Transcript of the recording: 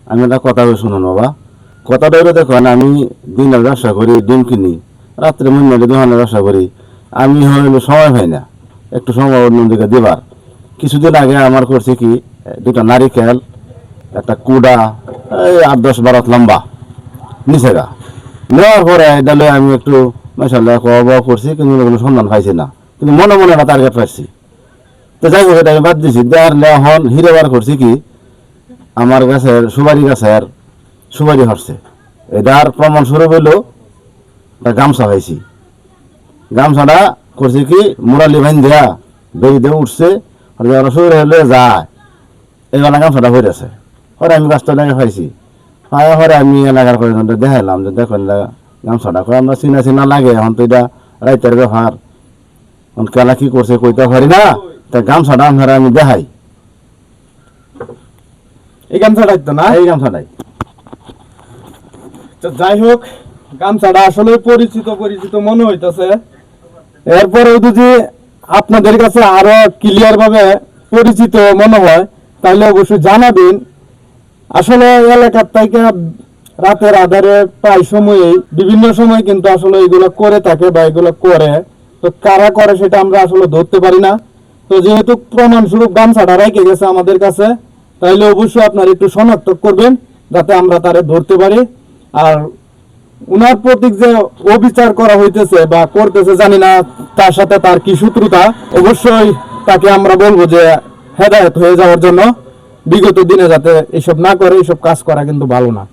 আমি একটা কথা শুনুন বাবা, কথাটা হলো দেখুন, আমি দিনের ব্যবসা করি, ডিম কিনি, রাত্রে মনে দোকানে ব্যবসা করি, আমি হলে সময় পাই না একটু সময় অন্যদিকে দেবার। কিছুদিন আগে আমার করছে কি, দুটা নারিকেল, একটা কুড়া, এই 8-10 বারত লম্বা নিচে গা নেওয়ার পরে এটা লয়ে আমি একটু মাশাআল্লাহ খাওয়া করছি, কিন্তু কোনো সন্ধান পাইছি না, কিন্তু মনে মনে একটা টার্গেট পাইছি। তো যাই হোক, এটা আমি বাদ দিছি। দেওয়ার এখন হিরে বার করছি কি, আমার গাছের সুপারি গাছের সুপারি হচ্ছে, এটার প্রমাণ স্বরূপ হইল গামছা পাইছি। গামছাটা করছে কি, মুরালি ভাইন দেয়া বেরি দিয়ে উঠছে, শুরু হলে যায়, এবার গামছাটা হয়েছে। পরে আমি গাছটা লেগে পাইছি, পাওয়া পরে আমি এলাকার কয়েকজনটা দেখাইলাম যে দেখেন গামছাটা করে আমরা চিনা চিনা লাগে, এখন তো এটা রাইতের ব্যাপার, কেলা কি করছে কইতে পারি না, তা গামছাটা আমরা আমি দেখাই। এই গামছাটাই তো না? এই গামছাটাই। তো যাই হোক, গামছাটা আসলে পরিচিত পরিচিত মনে হইতেছে। এরপরে যদি আপনাদের কাছে আরো ক্লিয়ার ভাবে পরিচিত মনে হয় তাহলে অবশ্যই জানাবেন। আসলে এলাকার থেকে রাতের আধারে প্রায় সময়ই বিভিন্ন সময় কিন্তু আসলে এগুলো করে থাকে বা এগুলো করে, তো কারা করে সেটা আমরা আসলে ধরতে পারি না। তো যেহেতু প্রমাণস্বরূপ গামছাটা রেখে গেছে আমাদের কাছে, তাহলে অবশ্যই আপনারা একটু শনাক্ত করবেন যাতে আমরা তারে ধরতে পারি। আর উনার প্রতি যে অবিচার করা হইতেছে বা করতেছে জানি না তার সাথে তার কি শত্রুতা, অবশ্যই তাকে আমরা বলবো যে হেদায়েত হয়ে যাওয়ার জন্য, বিগত দিনে যাতে এসব না করে, এসব কাজ করা কিন্তু ভালো না।